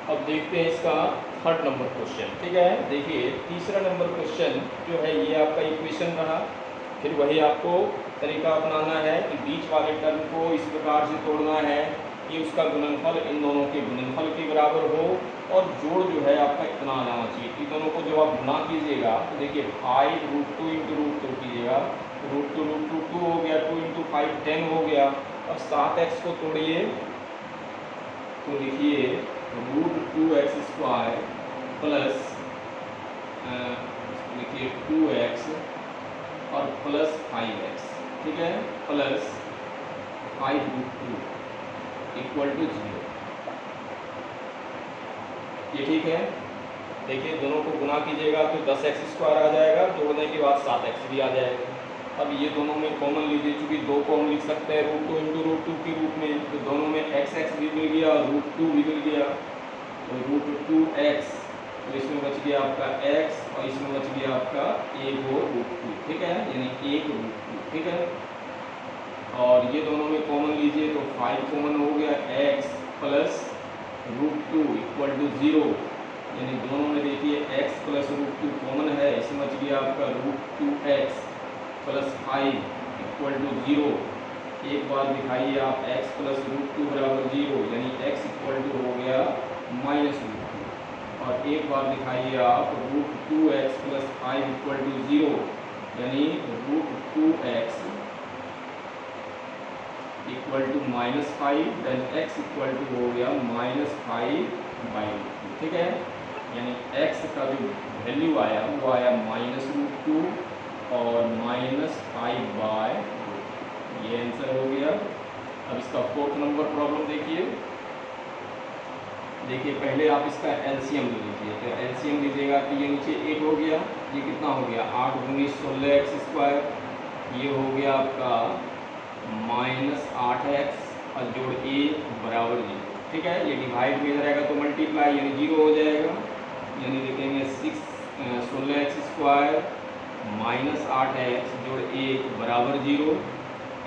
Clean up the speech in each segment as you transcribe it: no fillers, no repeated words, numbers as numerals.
अब देखते हैं इसका थर्ड नंबर क्वेश्चन। ठीक है, देखिए तीसरा नंबर क्वेश्चन जो है ये आपका इक्वेशन रहा। फिर वही आपको तरीका अपनाना है कि बीच वाले टर्म को इस प्रकार से तोड़ना है कि उसका गुणनफल इन दोनों के गुणनफल के बराबर हो और जोड़ जो है आपका इतना आ जाना चाहिए। इन दोनों को जब आप गुणा कीजिएगा तो देखिए 5√2 इंटू √2 कीजिएगा, √2 2 हो गया, 2 इंटू 5 10 हो गया। अब 7x को तोड़िए तो लिखिए √2x² प्लस लिखिए 2x और प्लस 5x। ठीक है, प्लस 5√2 इक्वल टू 0। ये ठीक है। देखिए दोनों को गुना कीजिएगा तो 10x² आ जाएगा, जोड़ने के बाद 7x भी आ जाएगा। अब ये दोनों में कॉमन लीजिए, चूंकि दो को हम लिख सकते हैं √2 इंटू √2 के रूप में, तो दोनों में x भी मिल गया और √2 भी मिल गया, तो √2x, तो इसमें बच गया आपका x और इसमें बच गया आपका एक और √2। ठीक है, यानी 1√2। ठीक है, और ये दोनों में कॉमन लीजिए तो 5 कॉमन हो गया, x प्लस √2 इक्वल टू 0, यानी दोनों में देखिए x प्लस √2 कॉमन है, इसमें बच गया आपका √2x प्लस 5 इक्वल टू 0। एक बार दिखाइए आप x प्लस √2 बराबर 0, यानी x इक्वल टू हो गया -√2, और एक बार दिखाइए आप √2x प्लस 5 इक्वल टू 0, यानी √2x equal to -5, then x equal to हो गया -5/√2। ठीक है, यानी x का जो वैल्यू आया वो आया -√2 और -5/√2। ये आंसर हो गया। अब इसका फोर्थ नंबर प्रॉब्लम देखिए। देखिए पहले आप इसका एलसीएम ले लीजिए, तो एलसीएम लीजिएगा तो ये नीचे 8 हो गया, ये कितना हो गया 8 × 16x², ये हो गया आपका -8x और जोड़ a बराबर 0। ठीक है, ये डिवाइड में रहेगा तो मल्टीप्लाई यानी 0 हो जाएगा, यानी लिखेंगे 16x² -8x जोड़ a बराबर 0।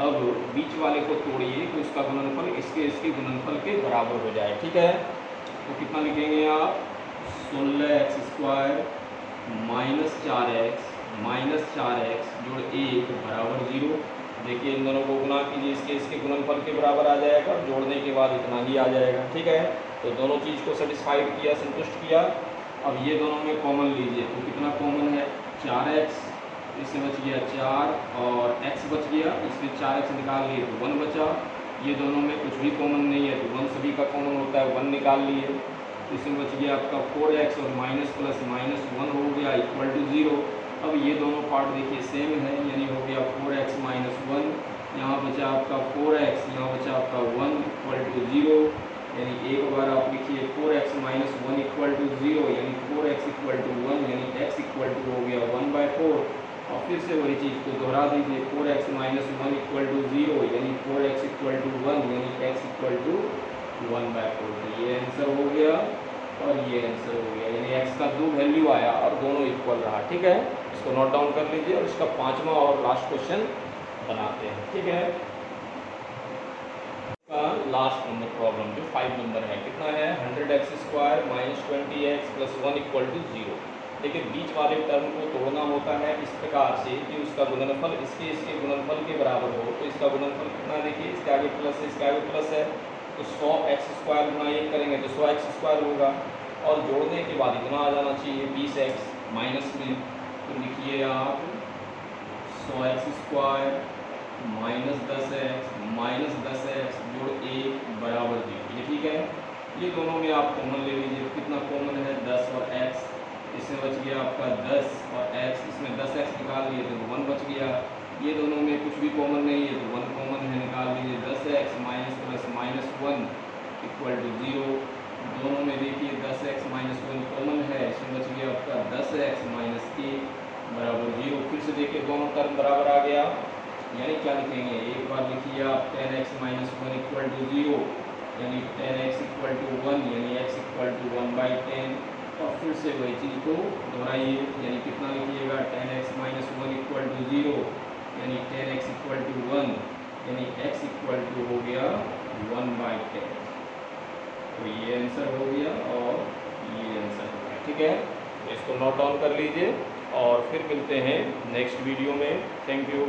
अब बीच वाले को तोड़िए कि उसका गुणनफल इसके गुणनफल के बराबर हो जाए। ठीक है, तो कितना लिखेंगे आप 16x² -4x जोड़ a बराबर 0। देखिए इन दोनों को गुना कीजिए, इसके गुणनफल के बराबर आ जाएगा, जोड़ने के बाद इतना ही आ जाएगा। ठीक है, तो दोनों चीज़ को सेटिस्फाइड किया, संतुष्ट किया। अब ये दोनों में कॉमन लीजिए, तो कितना कॉमन है 4x, इसमें बच गया 4 और x बच गया, इसमें 4x निकाल लिए तो 1 बचा। ये दोनों में कुछ भी कॉमन नहीं है तो 1 सभी का कॉमन होता है, 1 निकाल लिए, इसमें बच गया आपका 4x और माइनस प्लस -1 हो गया इक्वल टू 0। अब ये दोनों पार्ट देखिए सेम है, यानी हो गया 4x - 1, यहाँ बचा आपका 4x, यहाँ बचा आपका 1 इक्वल टू 0, यानी एक बार आप लिखिए 4x - 1 इक्वल टू 0, यानी 4x इक्वल टू 1, यानी x इक्वल टू हो गया 1/4। और फिर से वही चीज़ को दोहरा दीजिए, 4x - 1 इक्वल टू 0, यानी 4x इक्वल टू 1, यानी x इक्वल टू 1/4। तो ये आंसर हो गया और ये आंसर हो गया, यानी x का 2 वैल्यू आया और दोनों इक्वल रहा। ठीक है, इसको नोट डाउन कर लीजिए और इसका 5वां और लास्ट क्वेश्चन बनाते हैं। ठीक है, का लास्ट नंबर प्रॉब्लम जो 5 नंबर है, कितना है 100x² -20x + 1 इक्वल टू 0। देखिए बीच वाले टर्म को तोड़ना होता है इस प्रकार से कि उसका गुणनफल इसके गुणनफल के बराबर हो। तो इसका गुणनफल कितना, देखिए इसके आगे प्लस है, इसके आगे प्लस है, तो 100x² गुना 1 करेंगे तो 100x² होगा, और जोड़ने के बाद इतना आ जाना चाहिए 20x माइनस में, तो लिखिए आप 100x² -10x जोड़ a बराबर 0। ये ठीक है, ये दोनों में आप कॉमन ले लीजिए, कितना कॉमन है 10 और x, इसमें बच गया आपका 10 और x, इसमें 10x निकाल लिए तो 1 बच गया। ये दोनों में कुछ भी कॉमन नहीं है तो 1 कॉमन है, निकाल लीजिए 10x minus plus -1 equal to 0। दोनों में देखिए 10x - 1 कॉमन है, इसमें बच गया आपका 10x - a बराबर 0। फिर से देखिए दोनों टर्म बराबर आ गया, यानी क्या लिखेंगे, एक बार लिखिए आप 10x - 1 इक्वल टू 0, यानी 10x इक्वल टू 1, यानी x इक्वल टू 1/10। और फिर से वही चीज़ को दोहराइए, यानी कितना लिखिएगा 10x - 1 इक्वल टू 0, यानी 10x इक्वल टू 1, यानी x इक्वल टू हो गया 1/10। तो ये आंसर हो गया और ठीक है, इसको नोट डाउन कर लीजिए और फिर मिलते हैं नेक्स्ट वीडियो में। Thank you.